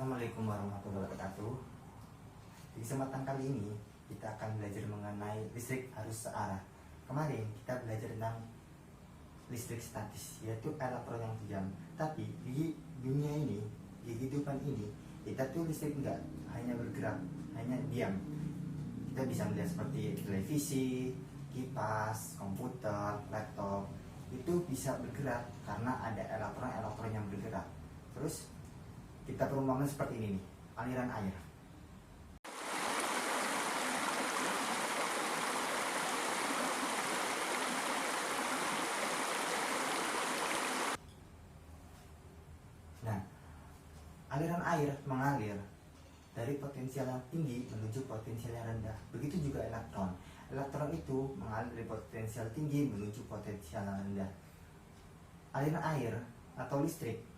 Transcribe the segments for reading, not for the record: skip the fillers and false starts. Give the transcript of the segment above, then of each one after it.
Assalamualaikum warahmatullahi wabarakatuh. Di kesempatan kali ini kita akan belajar mengenai listrik arus searah. Kemarin kita belajar tentang listrik statis, yaitu elektron yang diam. Tapi di dunia ini, di kehidupan ini, kita tuh listrik enggak hanya bergerak, hanya diam. Kita bisa melihat seperti televisi, kipas, komputer, laptop, itu bisa bergerak karena ada elektron-elektron yang bergerak. Terus kita perumpamaan seperti ini nih, aliran air. Nah, aliran air mengalir dari potensial yang tinggi menuju potensial yang rendah. Begitu juga elektron. Elektron itu mengalir dari potensial tinggi menuju potensial yang rendah. Aliran air atau listrik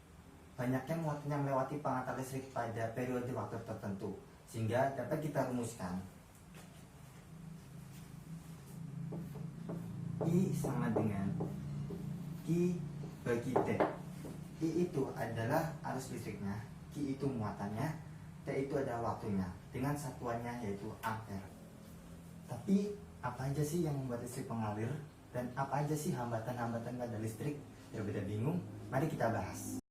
banyaknya muatan yang melewati pengantar listrik pada periode waktu tertentu, sehingga dapat kita rumuskan I sama dengan Q bagi T. I itu adalah arus listriknya, Q itu muatannya, T itu adalah waktunya, dengan satuannya yaitu ampere. Tapi apa aja sih yang membuat listrik mengalir, dan apa aja sih hambatan-hambatan pada listrik? Berbeda bingung? Mari kita bahas.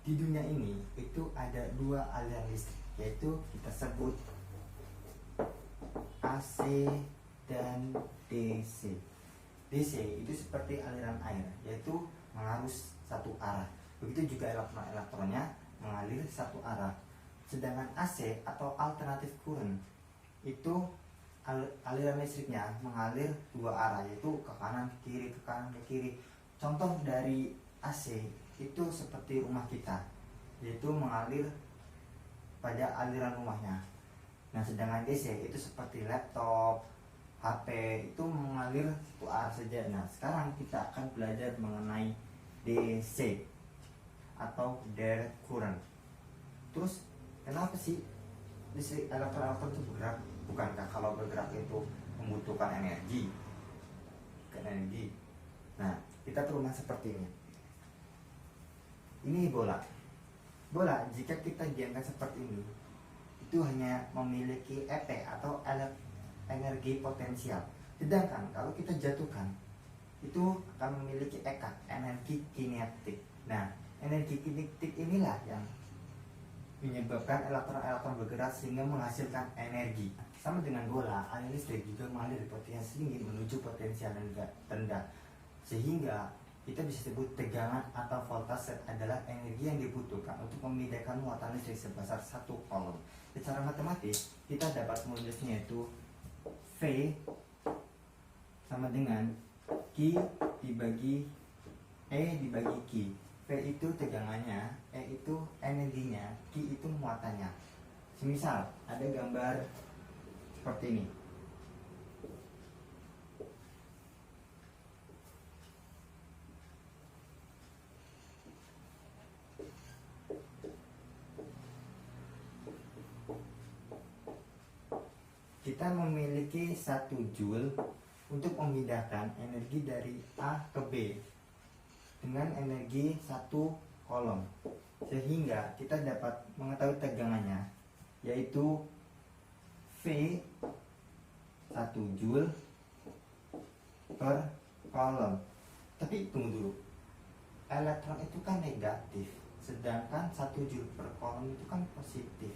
Di dunia ini itu ada dua aliran listrik, yaitu kita sebut AC dan DC. DC itu seperti aliran air, yaitu mengarus satu arah. Begitu juga elektron-elektronnya mengalir satu arah. Sedangkan AC atau alternatif current itu aliran listriknya mengalir dua arah, yaitu ke kanan ke kiri, ke kanan ke kiri. Contoh dari AC itu seperti rumah kita, yaitu mengalir pada aliran rumahnya. Nah, sedangkan DC itu seperti laptop, HP, itu mengalir satu arah saja. Nah, sekarang kita akan belajar mengenai DC atau direct current. Terus, kenapa sih listrik elektron itu bergerak? Bukankah kalau bergerak itu membutuhkan energi? Nah, kita perumahan seperti ini. Ini bola. Bola jika kita diamkan seperti ini, itu hanya memiliki EP atau energi potensial. Sedangkan kalau kita jatuhkan, itu akan memiliki EK, energi kinetik. Nah, energi kinetik inilah yang menyebabkan elektron-elektron bergerak sehingga menghasilkan energi. Sama dengan bola, aliran listrik juga mengalir dari potensial tinggi menuju potensial rendah. Sehingga kita bisa sebut tegangan atau voltase adalah energi yang dibutuhkan untuk memindahkan muatan listrik sebesar satu kolom. Secara matematis kita dapat menulisnya itu V sama dengan Q dibagi E dibagi Q. V itu tegangannya, E itu energinya, Q itu muatannya. Semisal ada gambar seperti ini. Kita memiliki 1 joule untuk memindahkan energi dari A ke B dengan energi 1 kolom, sehingga kita dapat mengetahui tegangannya, yaitu V 1 joule per kolom. Tapi tunggu dulu, elektron itu kan negatif, sedangkan 1 joule per kolom itu kan positif.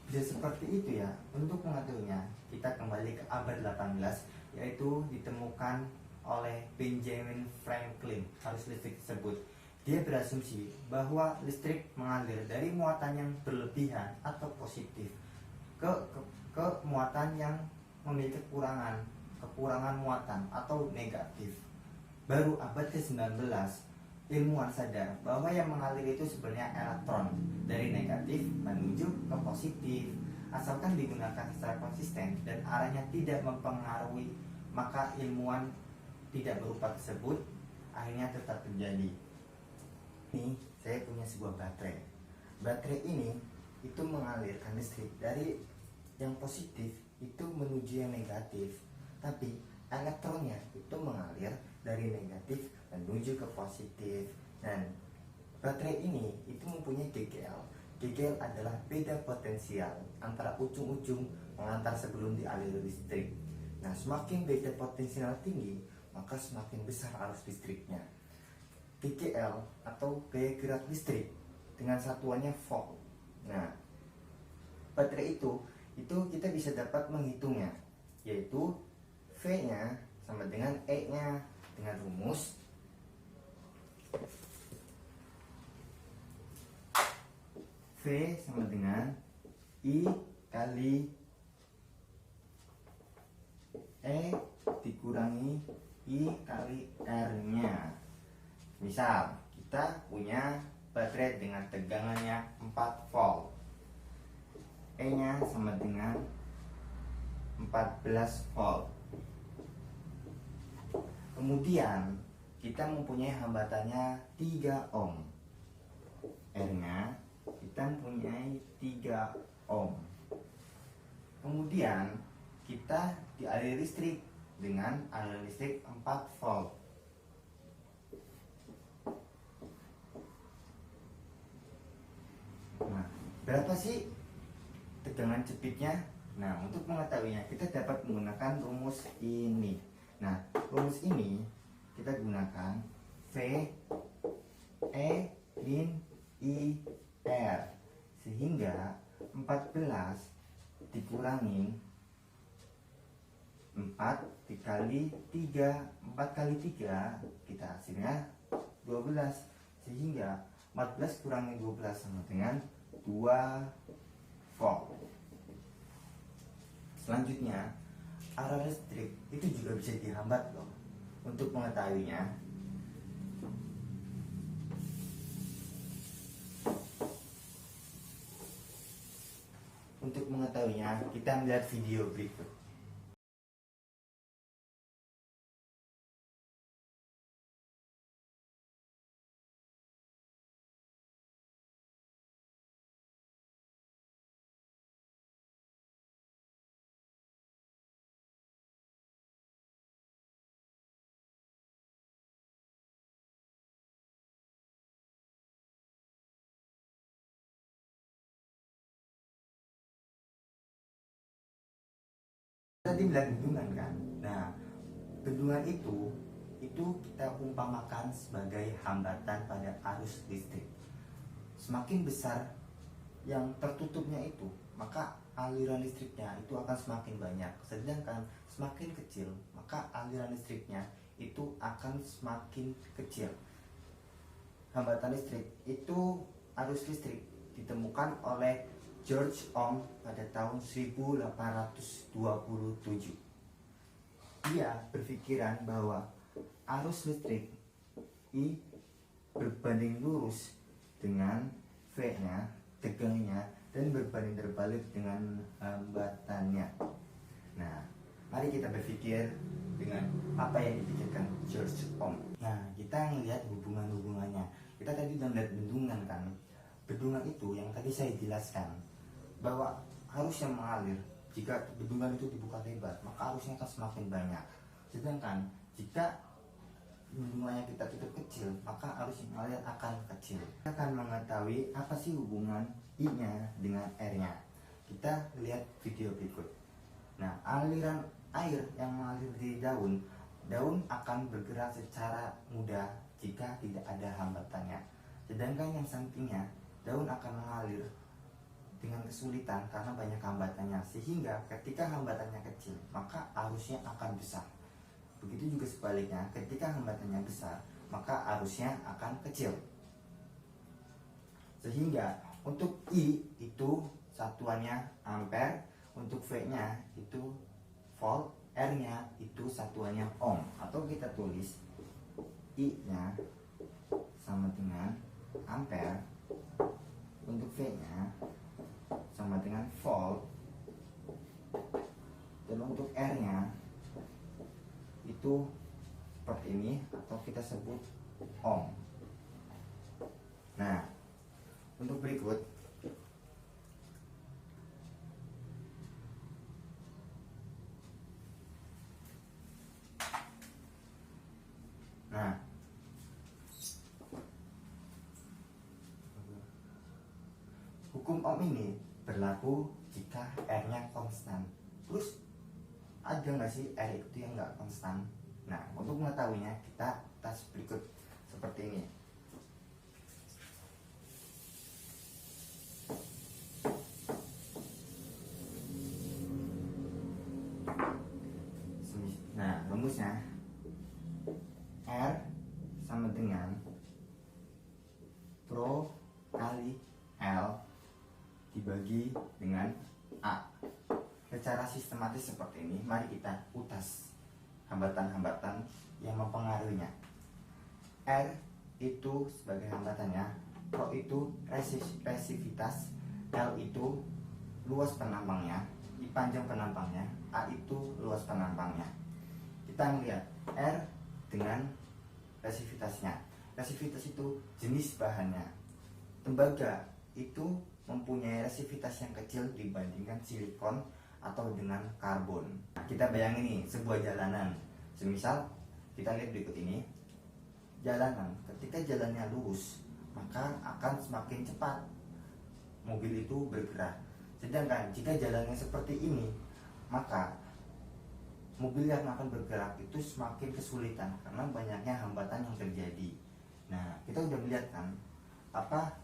Bisa seperti itu ya. Untuk mengetahuinya, kita kembali ke abad 18, yaitu ditemukan oleh Benjamin Franklin arus listrik tersebut. Dia berasumsi bahwa listrik mengalir dari muatan yang berlebihan atau positif ke muatan yang memiliki kekurangan muatan atau negatif. Baru abad ke-19 ilmuwan sadar bahwa yang mengalir itu sebenarnya elektron dari negatif menuju ke positif, asalkan digunakan secara konsisten dan arahnya tidak mempengaruhi, maka ilmuwan tidak berupa tersebut akhirnya tetap terjadi. Ini saya punya sebuah baterai. Baterai ini itu mengalirkan listrik dari yang positif itu menuju yang negatif, tapi elektronnya itu mengalir dari negatif menuju ke positif. Dan baterai ini itu mempunyai GGL. GGL adalah beda potensial antara ujung-ujung mengantar sebelum dialiri listrik. Nah, semakin beda potensial tinggi, maka semakin besar arus listriknya. GGL atau gaya gerak listrik dengan satuannya volt. Nah, baterai itu kita bisa dapat menghitungnya, yaitu V-nya sama dengan E-nya dengan rumus V sama dengan I kali E dikurangi I kali R-nya. Misal kita punya baterai dengan tegangannya 4 volt, E-nya sama dengan 14 volt. Kemudian kita mempunyai hambatannya 3 ohm, R-nya kita mempunyai 3 ohm. Kemudian kita dialiri listrik dengan aliran listrik 4 volt. Nah, berapa sih tegangan cepitnya? Nah, untuk mengetahuinya kita dapat menggunakan rumus ini. Nah, rumus ini kita gunakan V E min I R, sehingga 14 dikurangi 4 dikali 3, 4 kali 3 kita hasilnya 12, sehingga 14 kurangi 12 sama dengan 2 volt. Selanjutnya, arus listrik itu juga bisa dihambat loh. Untuk mengetahuinya, kita melihat video berikut. Tadi melihat bendungan kan. Nah, bendungan itu kita umpamakan sebagai hambatan pada arus listrik. Semakin besar yang tertutupnya itu, maka aliran listriknya itu akan semakin banyak. Sedangkan semakin kecil, maka aliran listriknya itu akan semakin kecil. Hambatan listrik itu, arus listrik ditemukan oleh George Ohm pada tahun 1827. Dia berpikiran bahwa arus listrik I berbanding lurus dengan V-nya, tegangnya, dan berbanding terbalik dengan hambatannya. Nah, mari kita berpikir dengan apa yang dipikirkan George Ohm. Nah, kita melihat hubungan-hubungannya. Kita tadi sudah melihat bendungan kan. Bendungan itu yang tadi saya jelaskan bahwa arusnya mengalir. Jika bendungan itu dibuka lebar, maka arusnya akan semakin banyak. Sedangkan jika bendungannya kita tutup kecil, maka arus yang mengalir akan kecil. Kita akan mengetahui apa sih hubungan I-nya dengan R-nya. Kita lihat video berikut. Nah, aliran air yang mengalir di daun akan bergerak secara mudah jika tidak ada hambatannya. Sedangkan yang sampingnya, daun akan mengalir dengan kesulitan karena banyak hambatannya, sehingga ketika hambatannya kecil maka arusnya akan besar. Begitu juga sebaliknya, ketika hambatannya besar maka arusnya akan kecil. Sehingga untuk I itu satuannya ampere, untuk V-nya itu volt, R-nya itu satuannya ohm, atau kita tulis I-nya sama dengan ampere, untuk V-nya sama dengan volt, dan untuk R-nya itu seperti ini atau kita sebut ohm. Nah, hukum Ohm ini berlaku jika R-nya konstan. Terus ada nggak sih R itu yang nggak konstan? Nah, untuk mengetahuinya kita tes berikut seperti ini. Nah, rumusnya R sama dengan Rho kali L dibagi dengan A. Secara sistematis seperti ini, mari kita utas hambatan-hambatan yang mempengaruhinya. R itu sebagai hambatannya, Rho itu resistivitas, L itu luas penampangnya, panjang penampangnya, A itu luas penampangnya. Kita melihat R dengan resistivitasnya. Resistivitas itu jenis bahannya. Tembaga itu mempunyai resistivitas yang kecil dibandingkan silikon atau dengan karbon. Nah, kita bayangin nih sebuah jalanan. Semisal kita lihat berikut ini. Jalanan, ketika jalannya lurus, maka akan semakin cepat mobil itu bergerak. Sedangkan jika jalannya seperti ini, maka mobil yang akan bergerak itu semakin kesulitan karena banyaknya hambatan yang terjadi. Nah, kita udah melihat kan apa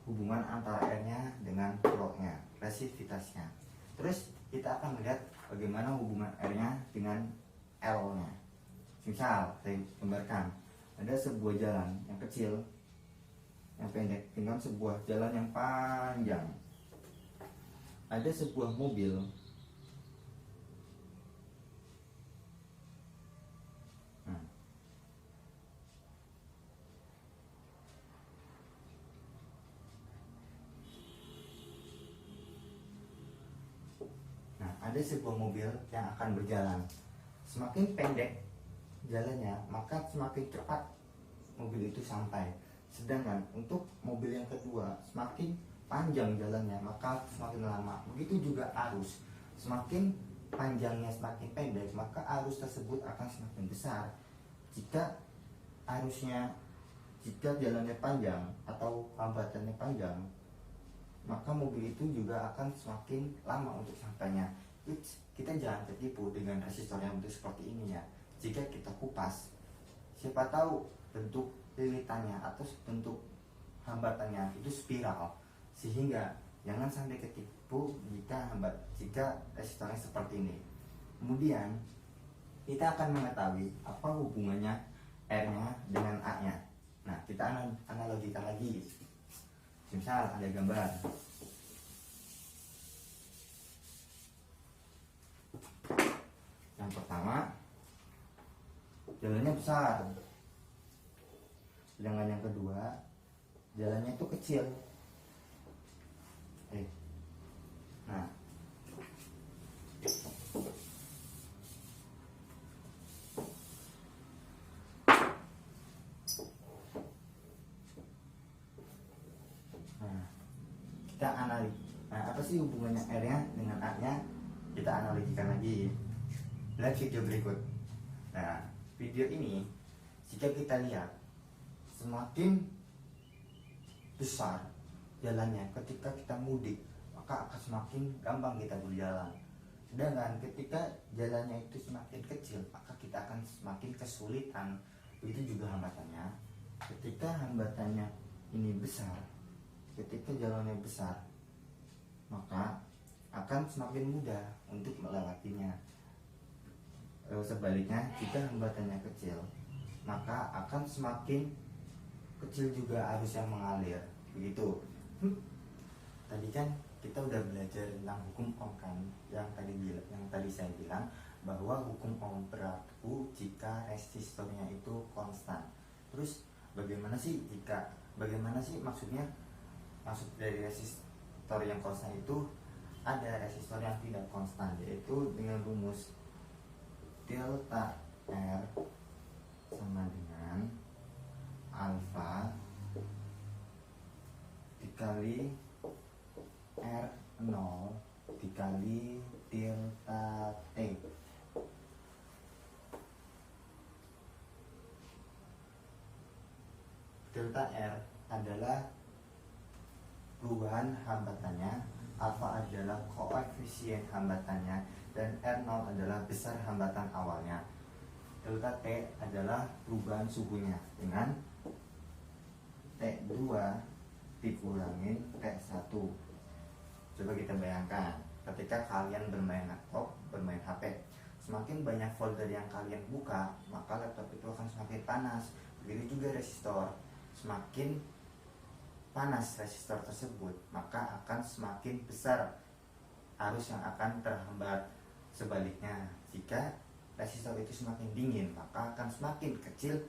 hubungan antara R-nya dengan Rho-nya, resistivitasnya. Terus kita akan melihat bagaimana hubungan R-nya dengan L-nya. Misal, saya gambarkan ada sebuah jalan yang kecil, yang pendek dengan sebuah jalan yang panjang. Ada sebuah mobil ada sebuah mobil yang akan berjalan. Semakin pendek jalannya, maka semakin cepat mobil itu sampai. Sedangkan untuk mobil yang kedua, semakin panjang jalannya, maka semakin lama. Begitu juga arus. Semakin panjangnya semakin pendek, maka arus tersebut akan semakin besar. Jika jalannya panjang atau hambatannya panjang, maka mobil itu juga akan semakin lama untuk sampainya. Kita jangan tertipu dengan resistor yang bentuk seperti ini ya. Jika kita kupas, siapa tahu bentuk lilitannya atau bentuk hambatannya itu spiral, sehingga jangan sampai ketipu jika resistornya seperti ini. Kemudian kita akan mengetahui apa hubungannya R-nya dengan A-nya. Nah, kita analogikan lagi. Misal ada gambar. Yang pertama, jalannya besar. Sedangkan yang kedua, jalannya itu kecil. Nah, kita analis. Nah, apa sih hubungannya R-nya dengan A-nya? Kita analogikan lagi. Lihat video berikut. Nah, video ini jika kita lihat semakin besar jalannya ketika kita mudik, maka akan semakin gampang kita berjalan. Sedangkan ketika jalannya itu semakin kecil, maka kita akan semakin kesulitan. Begitu juga hambatannya. Ketika hambatannya ini besar, ketika jalannya besar, maka akan semakin mudah untuk melewatinya. Sebaliknya, jika hambatannya kecil, maka akan semakin kecil juga arus yang mengalir. Begitu. Tadi kan kita udah belajar tentang hukum Ohm kan, yang tadi saya bilang bahwa hukum Ohm berlaku jika resistornya itu konstan. Terus bagaimana sih maksudnya? Maksud dari resistor yang konstan itu ada resistor yang tidak konstan, yaitu dengan rumus delta R sama dengan alfa dikali R0 dikali delta T. Delta R adalah perubahan hambatannya, alfa adalah koefisien hambatannya, dan R0 adalah besar hambatan awalnya. Delta T adalah perubahan suhunya dengan T2 dikurangin T1. Coba kita bayangkan ketika kalian bermain laptop, bermain HP, semakin banyak folder yang kalian buka, maka laptop itu akan semakin panas. Begitu juga resistor, semakin panas resistor tersebut, maka akan semakin besar arus yang akan terhambat. Sebaliknya, jika resistor itu semakin dingin, maka akan semakin kecil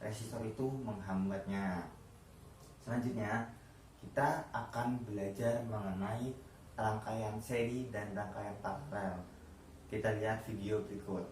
resistor itu menghambatnya. Selanjutnya, kita akan belajar mengenai rangkaian seri dan rangkaian paralel. Kita lihat video berikut.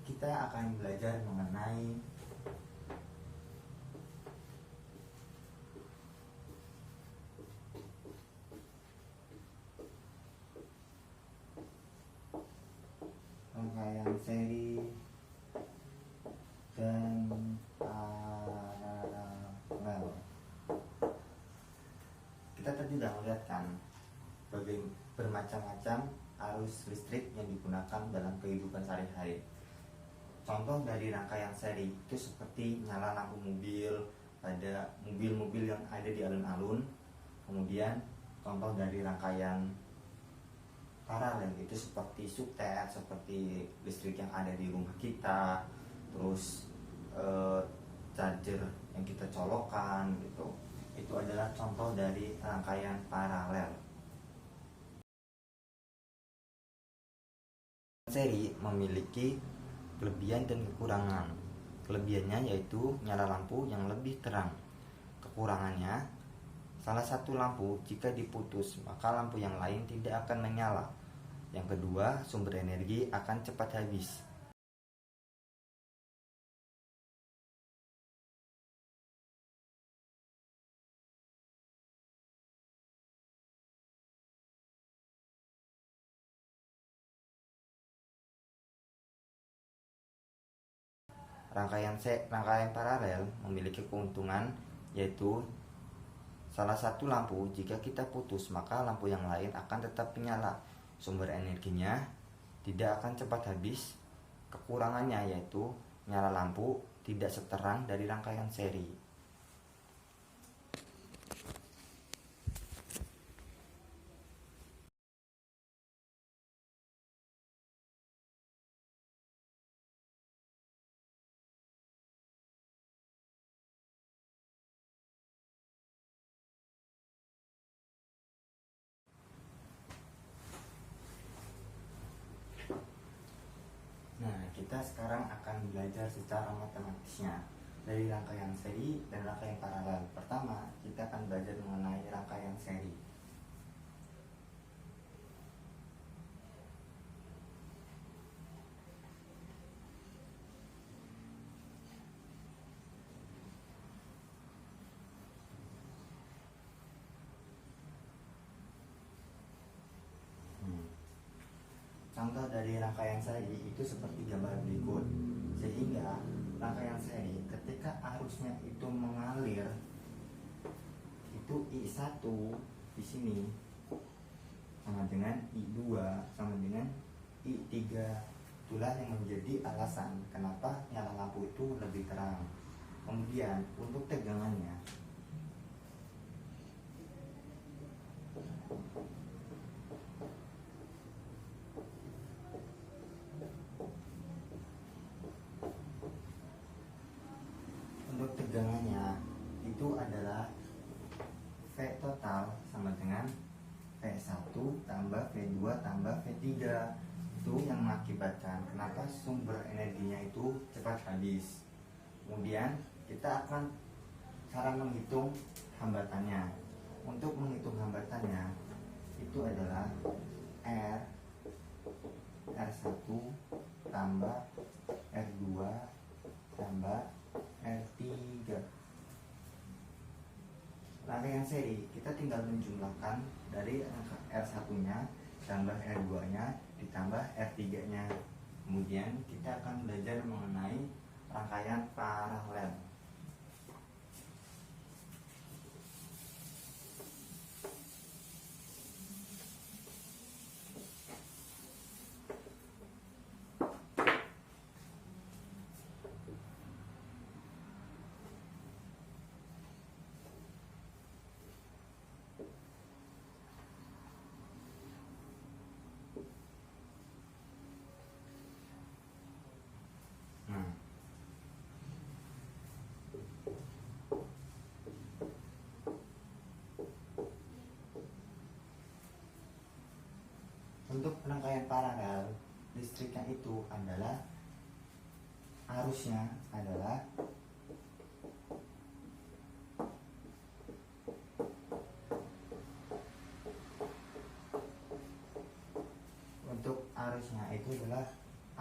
Kita akan belajar mengenai rangkaian seri dan paralel. Kita tadi sudah melihatkan bagaimana bermacam-macam arus listrik yang digunakan dalam kehidupan sehari-hari. Contoh dari rangkaian seri itu seperti nyala lampu mobil pada mobil-mobil yang ada di alun-alun. Kemudian contoh dari rangkaian paralel itu seperti sutet, seperti listrik yang ada di rumah kita, terus charger yang kita colokkan gitu. Itu adalah contoh dari rangkaian paralel. Seri memiliki kelebihan dan kekurangan. Kelebihannya yaitu nyala lampu yang lebih terang. Kekurangannya, salah satu lampu jika diputus maka lampu yang lain tidak akan menyala. Yang kedua, sumber energi akan cepat habis. Rangkaian paralel memiliki keuntungan yaitu salah satu lampu jika kita putus maka lampu yang lain akan tetap menyala. Sumber energinya tidak akan cepat habis. Kekurangannya yaitu nyala lampu tidak seterang dari rangkaian seri. Nah, kita sekarang akan belajar secara matematisnya dari rangkaian seri dan rangkaian paralel. Pertama, kita akan belajar mengenai rangkaian seri. Contoh dari rangkaian seri itu seperti gambar berikut. Sehingga rangkaian seri ketika arusnya itu mengalir, itu I1 di sini sama dengan I2 sama dengan I3. Itulah yang menjadi alasan kenapa nyala lampu itu lebih terang. Kemudian untuk tegangannya, itu adalah V total sama dengan V1 tambah V2 tambah V3. Itu yang mengakibatkan kenapa sumber energinya itu cepat habis. Kemudian kita akan cara menghitung hambatannya. Untuk menghitung hambatannya itu adalah R1 tambah R2 tambah R3. Rangkaian seri kita tinggal menjumlahkan dari R1 nya tambah R2 nya ditambah R3 nya. Kemudian kita akan belajar mengenai rangkaian paralel. Untuk rangkaian paralel, listriknya itu adalah arusnya adalah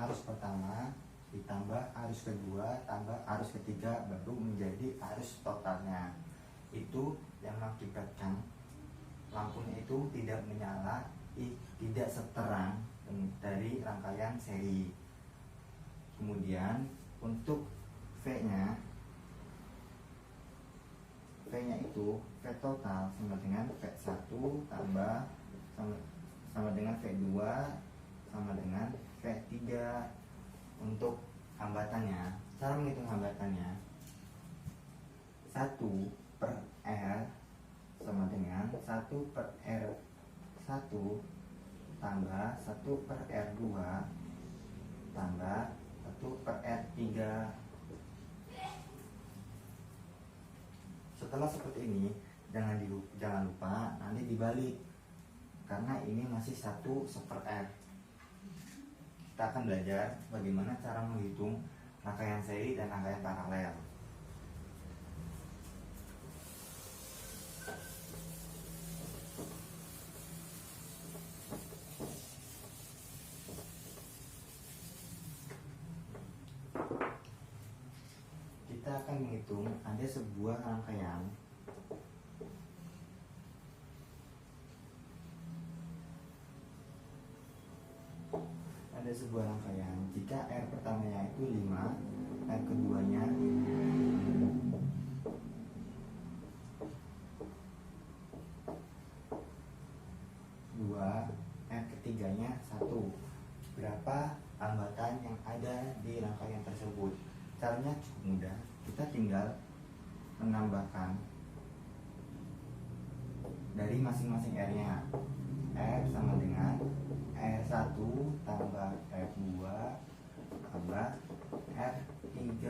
arus pertama ditambah arus kedua tambah arus ketiga baru menjadi arus totalnya. Itu yang mengakibatkan lampunya itu tidak menyala, tidak seterang dari rangkaian seri. Kemudian untuk V-nya itu V total sama dengan V1 tambah sama dengan V2 sama dengan V3. Untuk hambatannya, cara menghitung hambatannya 1 per R sama dengan 1 per R1 tambah 1 per R2 tambah 1 per R3. Setelah seperti ini, jangan lupa nanti dibalik, karena ini masih 1 per R. Kita akan belajar bagaimana cara menghitung rangkaian seri dan rangkaian paralel. Kita akan menghitung ada sebuah rangkaian jika R pertamanya itu 5, R keduanya 2, R ketiganya 1. Berapa hambatan yang ada di rangkaian tersebut? Caranya cukup mudah, kita tinggal menambahkan dari masing-masing R-nya. R sama dengan R1 tambah R2 tambah R3.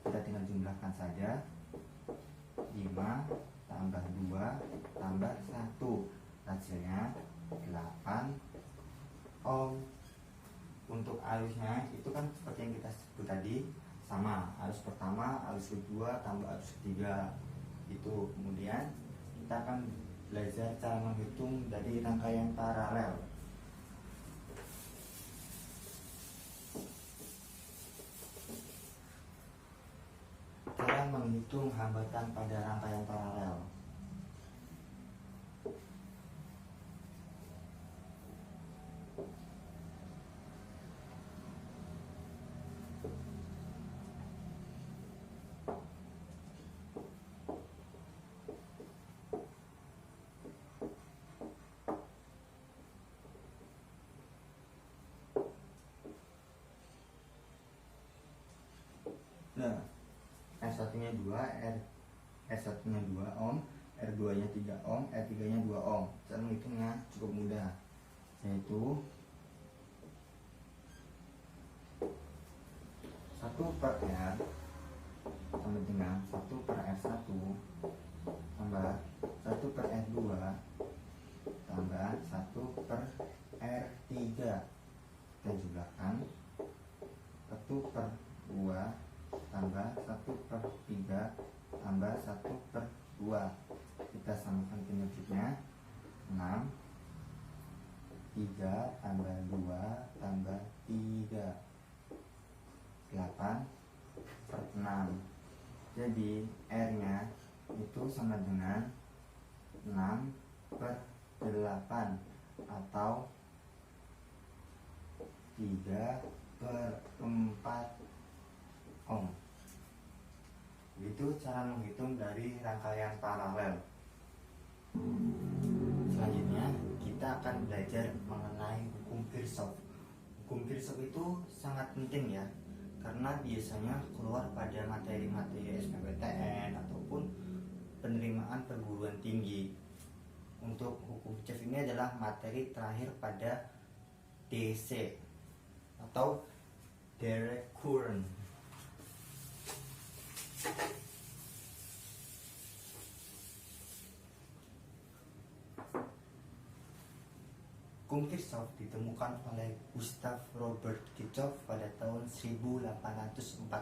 Kita tinggal jumlahkan saja. 5 tambah 2 tambah 1, hasilnya 8 ohm. Untuk arusnya itu kan seperti yang kita sebut tadi, sama arus pertama, arus kedua tambah arus ketiga itu. Kemudian kita akan belajar cara menghitung dari rangkaian paralel. Cara menghitung hambatan pada rangkaian paralel. 3. R1 nya 2, R1 nya 2 ohm, R2 nya 3 ohm, R3 nya 2 ohm. Cara menghitungnya cukup mudah, yaitu 1 per R sama dengan 1 per R1 tambah 1 per R2 tambah 1 per R3. Kita jumlahkan 1 per 2 tambah 1 per 3 tambah 1 per 2. Kita samakan penyebutnya 6. 3 tambah 2 tambah 3, 8 per 6. Jadi R nya itu sama dengan 6 per 8 atau 3 per 4 ohm. Itu cara menghitung dari rangkaian paralel. Selanjutnya kita akan belajar mengenai hukum Kirchhoff. Hukum Kirchhoff itu sangat penting ya, karena biasanya keluar pada materi-materi SNMPTN ataupun penerimaan perguruan tinggi. Untuk hukum Kirchhoff ini adalah materi terakhir pada DC atau direct current. Hukum Kirchhoff ditemukan oleh Gustav Robert Kirchhoff pada tahun 1845.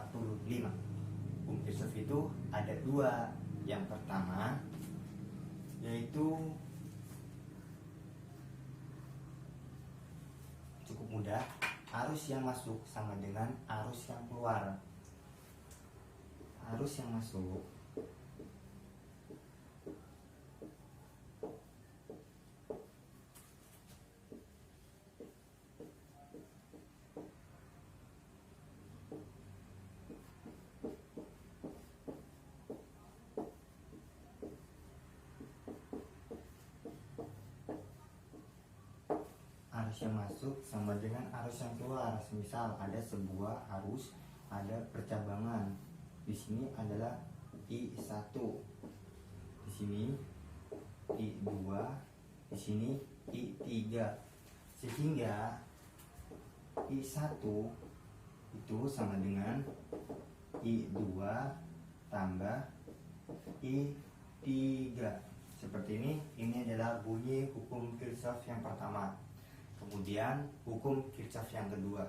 Hukum Kirchhoff itu ada 2. Yang pertama yaitu cukup mudah, arus yang masuk sama dengan arus yang keluar. Arus yang masuk sama dengan arus yang keluar. Misal ada sebuah arus, ada percabangan. Di sini adalah I1, di sini I2, di sini I3. Sehingga I1 itu sama dengan I2 tambah I3. Seperti ini adalah bunyi hukum Kirchhoff yang pertama. Kemudian hukum Kirchhoff yang kedua.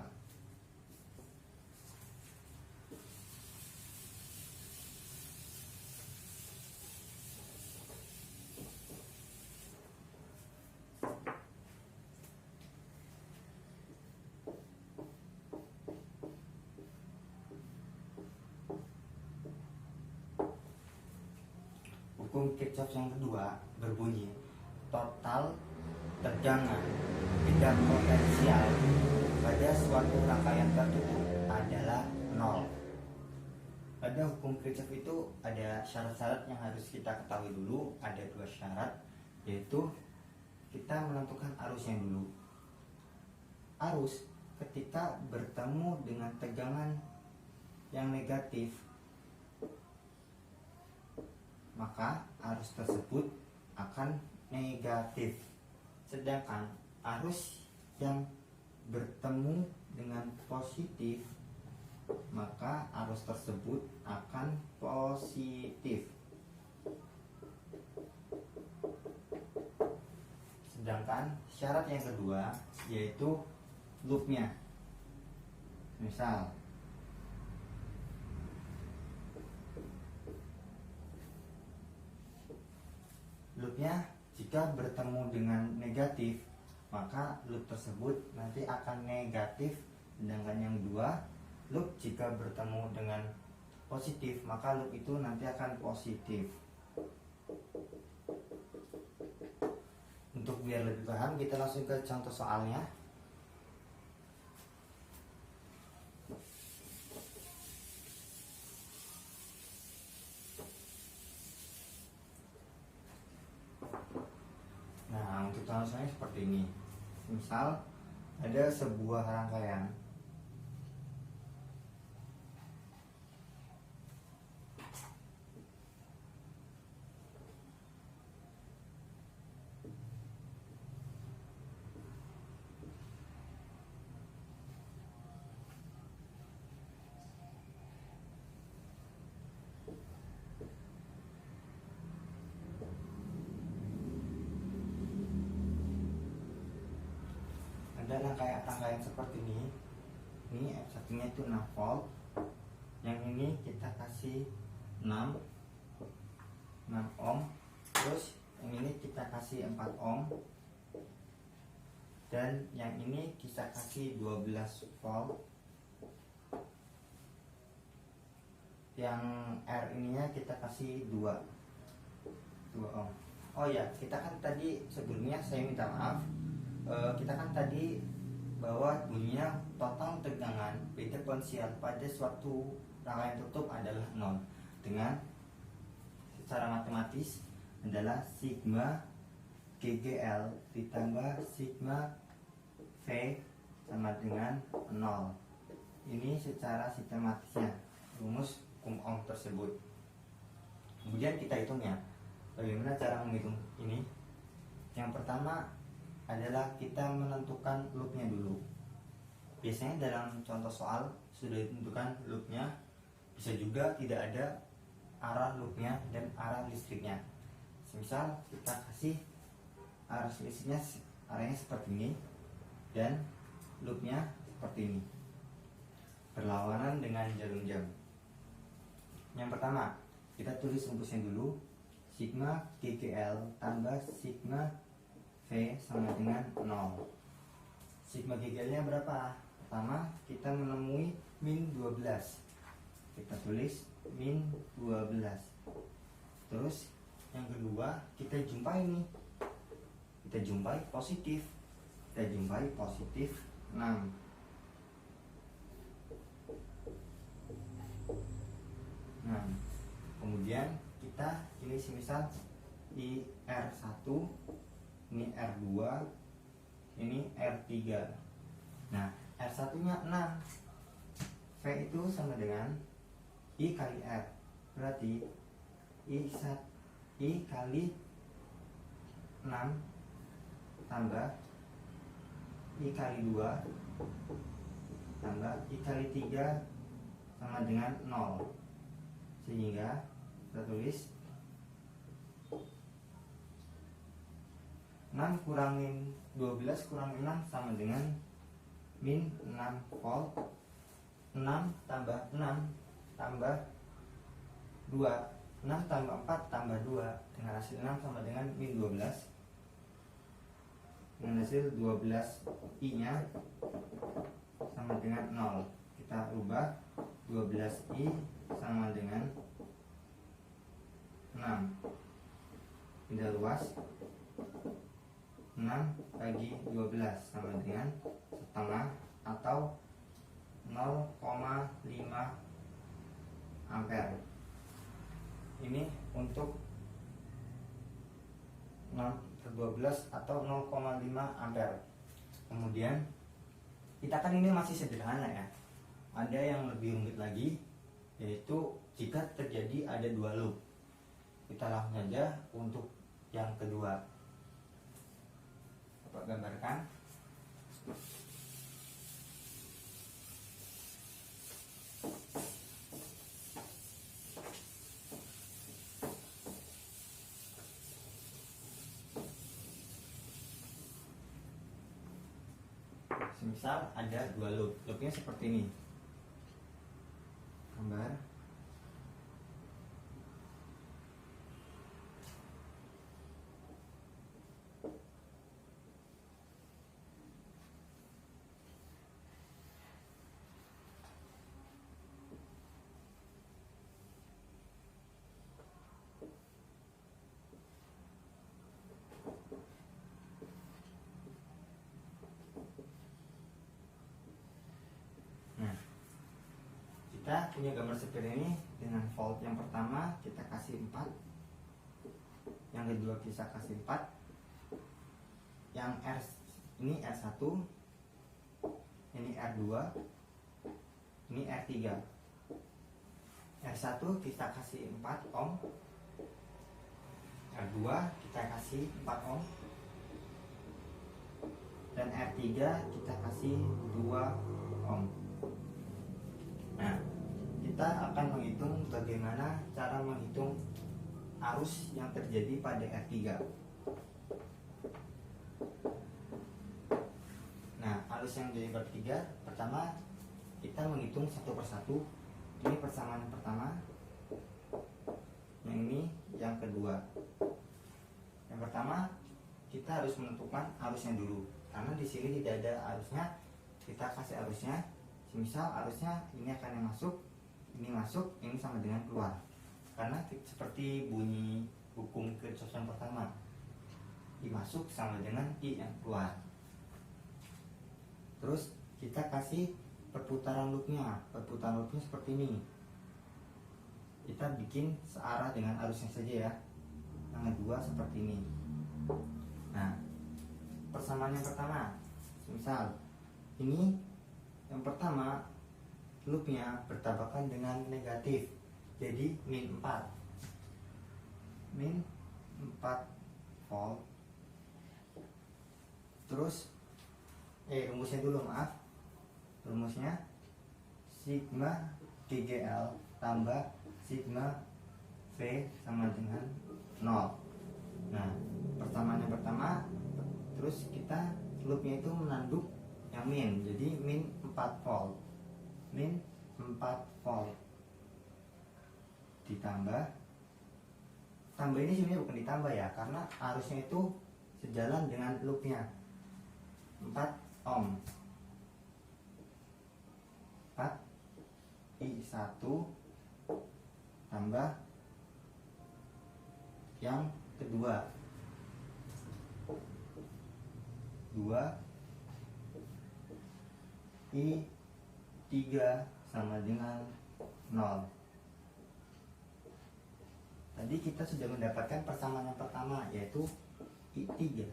Hukum Kirchhoff yang kedua berbunyi total tegangan bidang potensial pada suatu rangkaian tertutup adalah 0. Pada hukum Kirchhoff itu ada syarat-syarat yang harus kita ketahui dulu. Ada 2 syarat, yaitu kita menentukan arusnya dulu. Arus ketika bertemu dengan tegangan yang negatif, maka arus tersebut akan negatif. Sedangkan arus yang bertemu dengan positif, maka arus tersebut akan positif. Sedangkan syarat yang kedua yaitu loopnya. Misal loopnya jika bertemu dengan negatif, maka loop tersebut nanti akan negatif. Sedangkan yang 2, loop jika bertemu dengan positif, maka loop itu nanti akan positif. Untuk biar lebih paham, kita langsung ke contoh soalnya. Nah, untuk contoh soalnya seperti ini. Misal ada sebuah rangkaian angka yang seperti ini F1 nya itu 6 volt, yang ini kita kasih 6 ohm, terus yang ini kita kasih 4 ohm, dan yang ini kita kasih 12 volt. Yang R ininya kita kasih 2 ohm. Oh ya, kita kan tadi sebelumnya saya minta maaf, kita kan tadi bahwa bunyinya total tegangan beda potensial pada suatu rangkaian tutup adalah 0, dengan secara matematis adalah sigma GGL ditambah sigma V sama dengan 0. Ini secara sistematisnya rumus hukum Ohm tersebut. Kemudian kita hitungnya. Bagaimana cara menghitung ini? Yang pertama adalah kita menentukan loopnya dulu. Biasanya dalam contoh soal sudah ditentukan loopnya, bisa juga tidak ada arah loopnya dan arah listriknya. Misal kita kasih arah listriknya arahnya seperti ini dan loopnya seperti ini, berlawanan dengan jarum jam. Yang pertama kita tulis rumusnya dulu, sigma GGL tambah sigma V sama dengan 0. Sigma GGL nya berapa? Pertama kita menemui min 12, kita tulis min 12. Terus yang kedua kita jumpai nih, kita jumpai positif 6. Nah, kemudian kita ini semisal di R1, ini R2, ini R3. Nah, R1 nya 6, V itu sama dengan I kali R, berarti I kali 6 tambah I kali 2 tambah I kali 3 sama dengan 0. Sehingga kita tulis 6 kurangin 12 kurangin 6 sama dengan min 6 volt. 6 tambah 6 tambah 2, 6 tambah 4 tambah 2, dengan hasil 6 sama dengan min 12, dengan hasil 12 I nya sama dengan 0. Kita ubah 12I sama dengan 6, tidak luas, 6 bagi 12 sama dengan setengah atau 0,5 ampere. Ini untuk 6/12 atau 0,5 ampere. Kemudian kita kan ini masih sederhana ya, ada yang lebih rumit lagi, yaitu jika terjadi ada 2 loop. Kita langsung saja untuk yang kedua. Coba gambarkan. Misal ada 2 loop, loopnya seperti ini. Gambar. Kita punya gambar seperti ini dengan volt yang pertama kita kasih 4, yang kedua kita kasih 4, yang R ini R1, ini R2, ini R3. R1 kita kasih 4 ohm, R2 kita kasih 4 ohm, dan R3 kita kasih 2 ohm. Nah, kita akan menghitung bagaimana cara menghitung arus yang terjadi pada R3. Nah, arus yang jadi bertiga, pertama kita menghitung satu persatu. Ini persamaan yang pertama, yang ini yang kedua. Yang pertama kita harus menentukan arusnya dulu, karena di sini tidak ada arusnya. Kita kasih arusnya, misal arusnya ini akan yang masuk, ini sama dengan keluar, karena seperti bunyi hukum Kirchhoff yang pertama, I masuk sama dengan I yang keluar. Terus kita kasih perputaran loopnya seperti ini. Kita bikin searah dengan arusnya saja ya. Yang kedua seperti ini. Nah, persamaan yang pertama, misal ini yang pertama loopnya bertabrakan dengan negatif, jadi min 4 volt. Terus rumusnya dulu, rumusnya sigma DGL tambah sigma V sama dengan 0. Nah, persamaan yang pertama, terus kita loopnya itu menanduk yang min, jadi min 4 volt ditambah ini sebenarnya bukan ditambah ya, karena arusnya itu sejalan dengan loopnya 4 ohm. 4 I1 tambah yang kedua 2 I3 sama dengan 0. Tadi kita sudah mendapatkan persamaan yang pertama, yaitu I3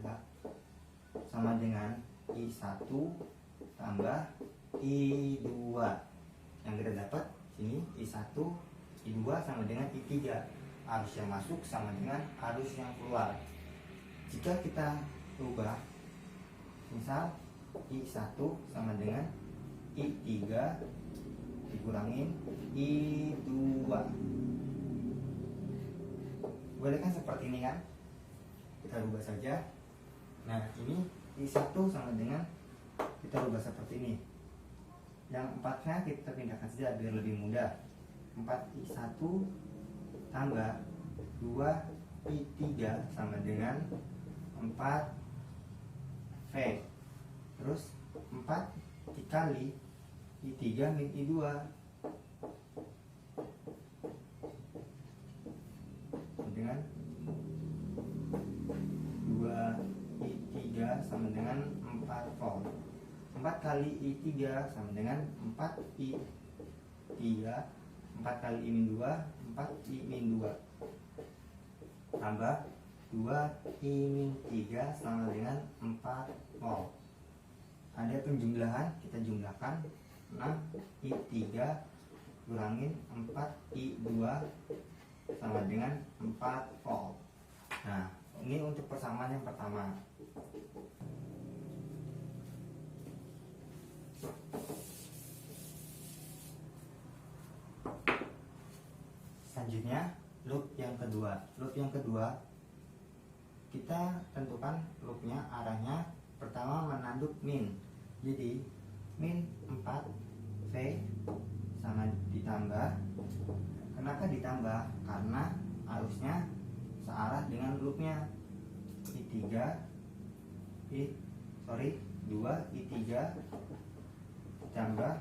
sama dengan I1 tambah I2. Yang kita dapat sini I1 I2 sama dengan I3. Arus yang masuk sama dengan arus yang keluar. Jika kita ubah, misal I1 sama dengan I3 dikurangin I2, boleh kan seperti ini kan? Kita rubah saja. Nah, ini I1 sama dengan, kita rubah seperti ini. Yang 4-nya kita pindahkan saja biar lebih mudah. 4I1 tambah 2I3 sama dengan 4V. Terus 4 dikali I3 min I2 dengan 2I3 sama dengan 4 volt. 4 kali I3 sama dengan 4I3, 4 kali I min 2, 4I min 2 tambah 2I min 3 sama dengan 4 volt. Ada penjumlahan, kita jumlahkan 6I3 kurangin 4I2 sama dengan 4 volt. Nah, ini untuk persamaan yang pertama. Selanjutnya loop yang kedua. Loop yang kedua kita tentukan loopnya, arahnya pertama menanduk min. Jadi min 4V sama ditambah. Kenapa ditambah? Karena arusnya searah dengan loopnya. 2I3 tambah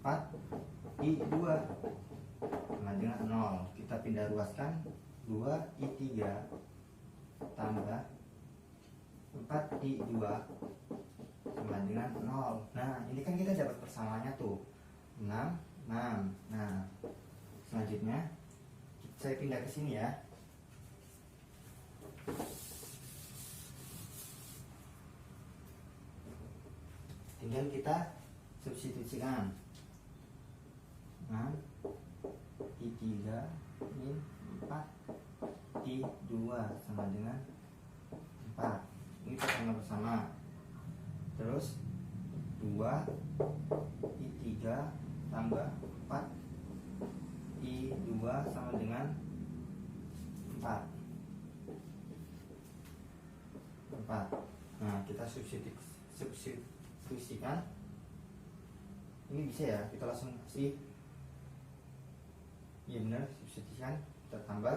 4I2 sama dengan 0. Kita pindah ruaskan, 2I3 tambah 4I2 sama dengan 0. Nah, ini kan kita dapat persamaannya tuh 6. Nah, selanjutnya saya pindah ke sini ya. Tinggal kita substitusikan. Nah, I3 min 4 I2 sama dengan 4. Ini bersama. Terus 2 I3 tambah 4 I2 sama dengan 4. Nah, kita substitusikan. Ini bisa ya, kita langsung kasih. Iya benar, substitusikan. Kita tambah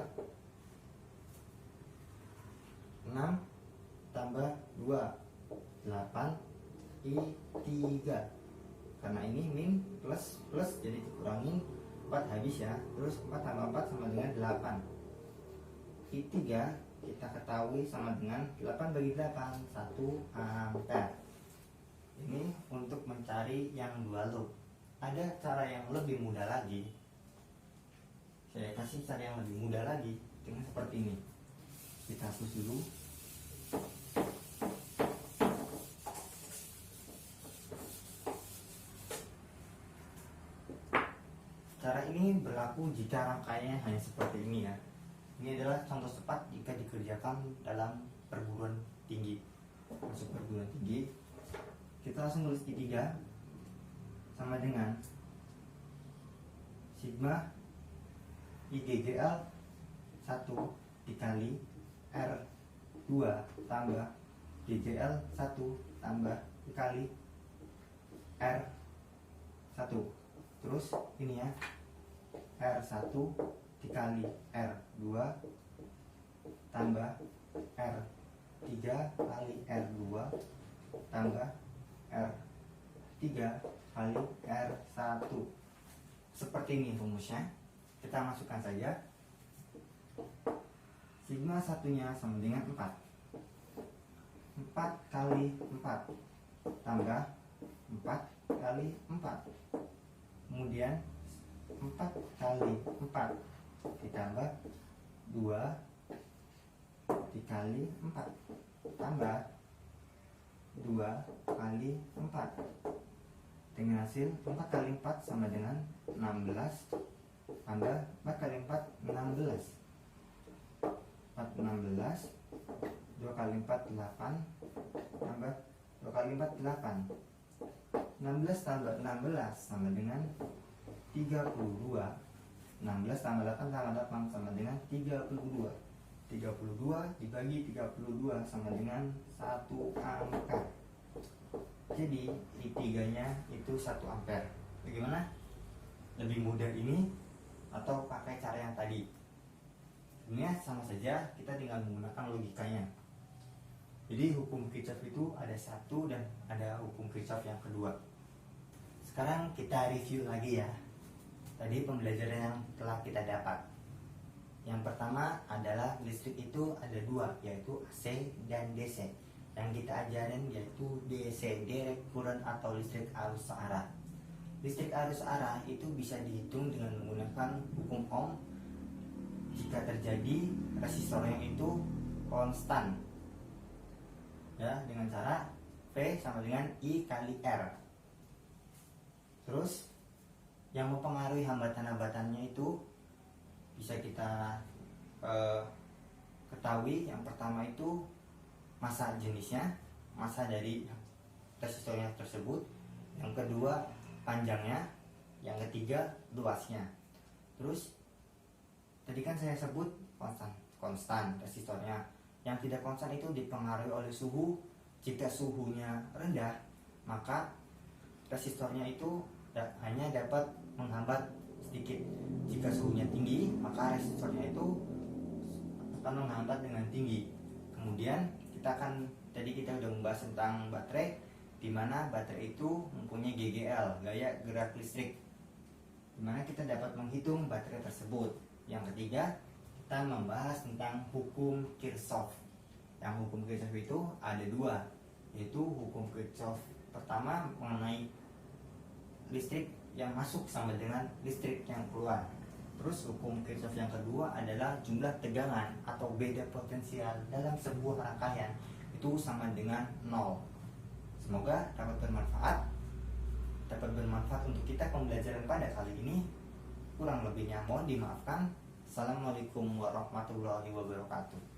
6 tambah 2 8 I3. Karena ini min plus plus jadi dikurangin 4 habis ya. Terus 4 tambah 4 sama dengan 8. I3 kita ketahui sama dengan 8 bagi 8 1 ampere. Ini untuk mencari yang 2 loop. Ada cara yang lebih mudah lagi. Saya kasih cara yang lebih mudah lagi dengan seperti ini. Kita hapus dulu. Cara ini berlaku jika rangkaiannya hanya seperti ini ya. Ini adalah contoh tepat jika dikerjakan dalam perguruan tinggi. Masuk perguruan tinggi, kita langsung tulis I3 sama dengan sigma IGGL 1 dikali R2 tambah GGL 1 tambah dikali R1. Terus ini ya, R1 dikali R2 tambah R3 kali R2 tambah R3 kali R1. Seperti ini rumusnya. Kita masukkan saja. Sigma satunya sama dengan 4. 4 kali 4 tambah 4 kali 4. Kemudian 4 kali 4 ditambah 2 dikali 4 tambah 2 kali 4. Dengan hasil 4 kali 4 sama dengan 16 tambah 4 kali 4 16. 4 16. 2 kali 4 8 tambah 2 kali 4 8. 16 tambah 16 sama dengan 32. 16 tambah 8 tambah 8 sama dengan 32. 32 dibagi 32 sama dengan 1 ampere. Jadi I3 nya itu 1 ampere. Bagaimana? Lebih mudah ini atau pakai cara yang tadi? Sebenarnya sama saja, kita tinggal menggunakan logikanya. Jadi hukum Kirchhoff itu ada satu dan ada hukum Kirchhoff yang kedua. Sekarang kita review lagi ya. Tadi pembelajaran yang telah kita dapat. Yang pertama adalah listrik itu ada dua, yaitu AC dan DC. Yang kita ajarin yaitu DC, direct current atau listrik arus searah. Listrik arus searah itu bisa dihitung dengan menggunakan hukum Ohm jika terjadi resistornya itu konstan. Ya, dengan cara V sama dengan I kali R. Terus yang mempengaruhi hambatan-hambatannya itu bisa kita ketahui. Yang pertama itu massa jenisnya, massa dari resistornya tersebut. Yang kedua panjangnya. Yang ketiga luasnya. Terus tadi kan saya sebut konstan resistornya. Yang tidak konstan itu dipengaruhi oleh suhu. Jika suhunya rendah, maka resistornya itu hanya dapat menghambat sedikit. Jika suhunya tinggi, maka resistornya itu akan menghambat dengan tinggi. Kemudian tadi kita udah membahas tentang baterai, di mana baterai itu mempunyai GGL, gaya gerak listrik, di mana kita dapat menghitung baterai tersebut. Yang ketiga, kita membahas tentang hukum Kirchhoff. Yang hukum Kirchhoff itu ada dua, yaitu hukum Kirchhoff pertama mengenai listrik yang masuk sama dengan listrik yang keluar. Terus hukum Kirchhoff yang kedua adalah jumlah tegangan atau beda potensial dalam sebuah rangkaian itu sama dengan 0. Semoga dapat bermanfaat untuk kita pembelajaran pada kali ini. Kurang lebihnya mohon dimaafkan. Assalamualaikum warahmatullahi wabarakatuh.